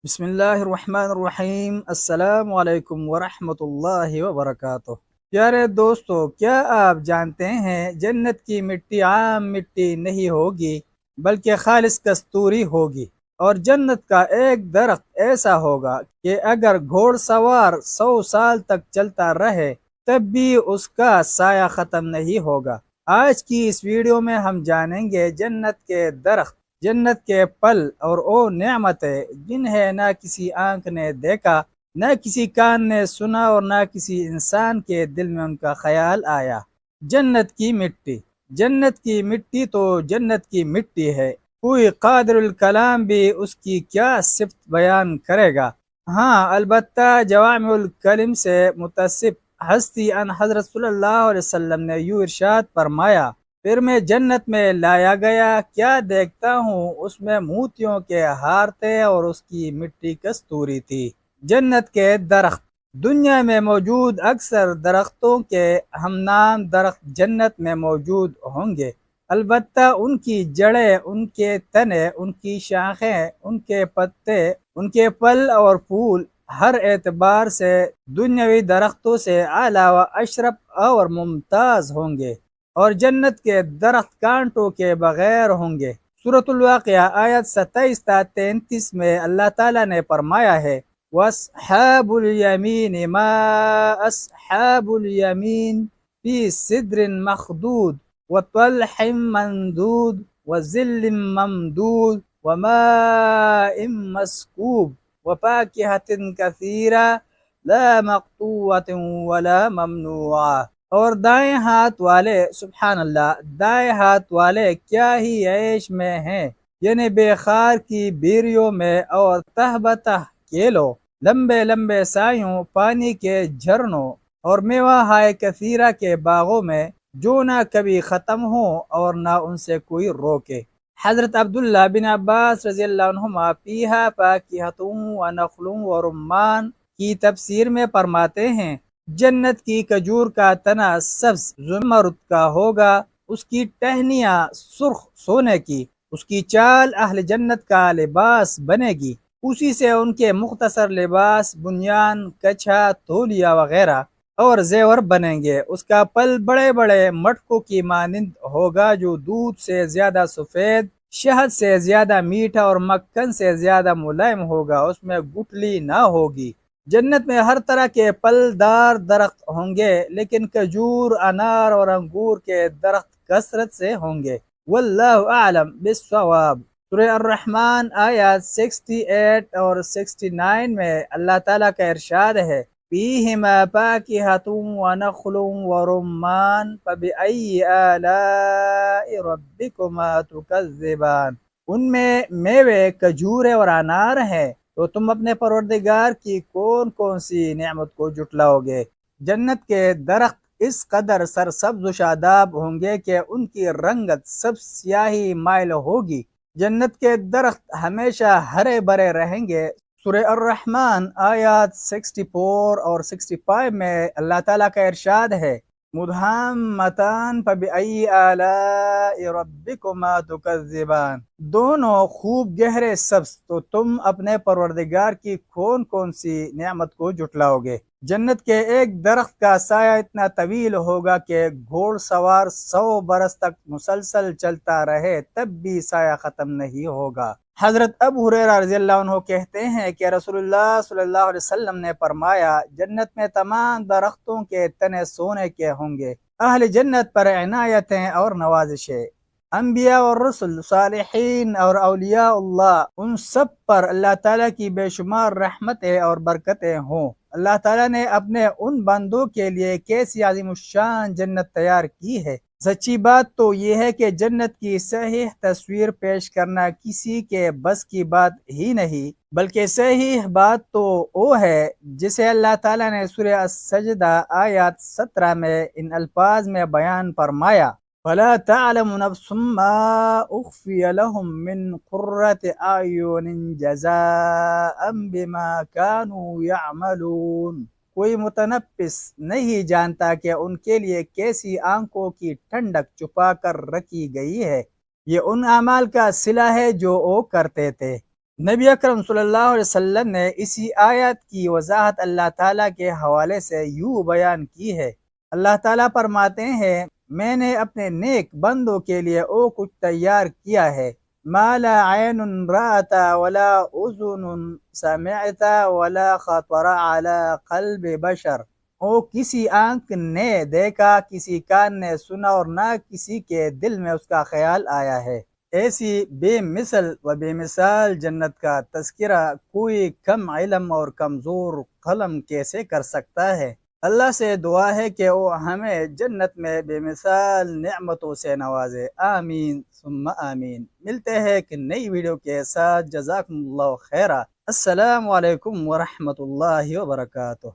بسم اللہ الرحمن الرحیم۔ السلام علیکم ورحمۃ اللہ وبرکاتہ۔ پیارے دوستو، کیا آپ جانتے ہیں جنت کی مٹی عام مٹی نہیں ہوگی بلکہ خالص کستوری ہوگی، اور جنت کا ایک درخت ایسا ہوگا کہ اگر گھوڑ سوار 100 سال تک چلتا رہے تب بھی اس کا سایہ ختم نہیں ہوگا۔ آج کی اس ویڈیو میں ہم جانیں گے جنت کے درخت، جنت کے پل اور وہ نعمتیں جنہیں نہ کسی آنکھ نے دیکھا، نہ کسی کان نے سنا اور نہ کسی انسان کے دل میں ان کا خیال آیا۔ جنت کی مٹی، جنت کی مٹی تو جنت کی مٹی ہے، کوئی قادر الکلام بھی اس کی کیا صفت بیان کرے گا۔ ہاں البتہ جوامع الکلم سے متصف ہستی ان حضرت صلی اللہ علیہ وسلم نے یوں ارشاد فرمایا، پھر میں جنت میں لایا گیا، کیا دیکھتا ہوں اس میں موتیوں کے ہار تھے اور اس کی مٹی کستوری تھی۔ جنت کے درخت، دنیا میں موجود اکثر درختوں کے ہم نام درخت جنت میں موجود ہوں گے، البتہ ان کی جڑیں، ان کے تنے، ان کی شاخیں، ان کے پتے، ان کے پھل اور پھول ہر اعتبار سے دنیاوی درختوں سے اعلیٰ و اشرف اور ممتاز ہوں گے، اور جنت کے درخت کانٹوں کے بغیر ہوں گے۔ سورۃ الواقعہ آیت 27 تا 33 میں اللہ تعالیٰ نے فرمایا ہے، وَأَصْحَابُ الْيَمِينِ مَا أَصْحَابُ الْيَمِينِ فِي سِدْرٍ مَخْضُودٍ وَطَلْحٍ مَنْضُودٍ وَظِلٍّ مَمْدُودٍ وَمَاءٍ مَسْكُوبٍ وَفَاكِهَةٍ كَثِيرَةٍ لَا مَقْطُوعَةٍ وَلَا مَمْنُوعَةٍ۔ اور دائیں ہاتھ والے، سبحان اللہ، دائیں ہاتھ والے کیا ہی عیش میں ہیں، یعنی بے خار کی بیریوں میں اور تہ بتہ کیلوں، لمبے لمبے سایوں، پانی کے جھرنوں اور میوہ ہائے کثیرہ کے باغوں میں، جو نہ کبھی ختم ہوں اور نہ ان سے کوئی روکے۔ حضرت عبداللہ بن عباس رضی اللہ عنہما فیہا فاکہۃ ونخل ورمان کی تفسیر میں فرماتے ہیں، جنت کی کھجور کا تنا سبز زمرد کا ہوگا، اس کی ٹہنیاں سرخ سونے کی، اس کی چال اہل جنت کا لباس بنے گی، اسی سے ان کے مختصر لباس، بنیان، کچھا، تولیہ وغیرہ اور زیور بنیں گے۔ اس کا پل بڑے بڑے مٹکوں کی مانند ہوگا جو دودھ سے زیادہ سفید، شہد سے زیادہ میٹھا اور مکھن سے زیادہ ملائم ہوگا، اس میں گٹھلی نہ ہوگی۔ جنت میں ہر طرح کے پھلدار درخت ہوں گے، لیکن کھجور، انار اور انگور کے درخت کثرت سے ہوں گے۔ واللہ اعلم بالصواب۔ سورہ الرحمن آیات 68 اور 69 میں اللہ تعالیٰ کا ارشاد ہے، فیہما فاکہۃ ونخل ورمان فبأی آلاء ربکما تکذبان۔ ان میں میوے، کھجورے اور انار ہیں، تو تم اپنے پروردگار کی کون کون سی نعمت کو جھٹلاؤ گے۔ جنت کے درخت اس قدر سرسبز و شاداب ہوں گے کہ ان کی رنگت سب سیاہی مائل ہوگی۔ جنت کے درخت ہمیشہ ہرے بھرے رہیں گے۔ سورہ الرحمن آیات 64 اور 65 میں اللہ تعالیٰ کا ارشاد ہے، مدہامتان فبأی آلاء ربکما تکذبان۔ دونوں خوب گہرے سبز، تو تم اپنے پروردگار کی کون کون سی نعمت کو جھٹلاؤ گے۔ جنت کے ایک درخت کا سایہ اتنا طویل ہوگا کہ گھوڑ سوار 100 برس تک مسلسل چلتا رہے تب بھی سایہ ختم نہیں ہوگا۔ حضرت ابو ہریرہ رضی اللہ عنہ کہتے ہیں کہ رسول اللہ صلی اللہ علیہ وسلم نے فرمایا، جنت میں تمام درختوں کے تنے سونے کے ہوں گے۔ اہل جنت پر عنایتیں اور نوازشیں، انبیاء اور رسل، صالحین اور اولیاء اللہ، ان سب پر اللہ تعالیٰ کی بے شمار رحمتیں اور برکتیں ہوں۔ اللہ تعالیٰ نے اپنے ان بندوں کے لیے کیسی عظیم الشان جنت تیار کی ہے۔ سچی بات تو یہ ہے کہ جنت کی صحیح تصویر پیش کرنا کسی کے بس کی بات ہی نہیں، بلکہ صحیح بات تو وہ ہے جسے اللہ تعالیٰ نے سورہ السجدہ آیات 17 میں ان الفاظ میں بیان فرمایا، فَلَا تَعْلَمُ نَفْسٌ مَّا أُخْفِيَ لَهُم مِّن قُرَّةِ أَعْيُنٍ جَزَاءً بِمَا كَانُوا يَعْمَلُونَ۔ کوئی متنفس نہیں جانتا کہ ان کے لیے کیسی آنکھوں کی ٹھنڈک چھپا کر رکھی گئی ہے، یہ ان اعمال کا صلہ ہے جو وہ کرتے تھے۔ نبی اکرم صلی اللہ علیہ وسلم نے اسی آیت کی وضاحت اللہ تعالیٰ کے حوالے سے یوں بیان کی ہے۔ اللہ تعالیٰ فرماتے ہیں، میں نے اپنے نیک بندوں کے لیے وہ کچھ تیار کیا ہے، ما لا عین رأت ولا اذن سمعت ولا خطر علی قلب بشر، وہ کسی آنکھ نے دیکھا، کسی کان نے سنا اور نہ کسی کے دل میں اس کا خیال آیا ہے۔ ایسی بے مثل و بے مثال جنت کا تذکرہ کوئی کم علم اور کمزور قلم کیسے کر سکتا ہے؟ اللہ سے دعا ہے کہ وہ ہمیں جنت میں بے مثال نعمتوں سے نوازے، آمین ثم آمین۔ ملتے ہیں ایک نئی ویڈیو کے ساتھ، جزاکم اللہ خیرہ۔ السلام علیکم ورحمۃ اللہ وبرکاتہ۔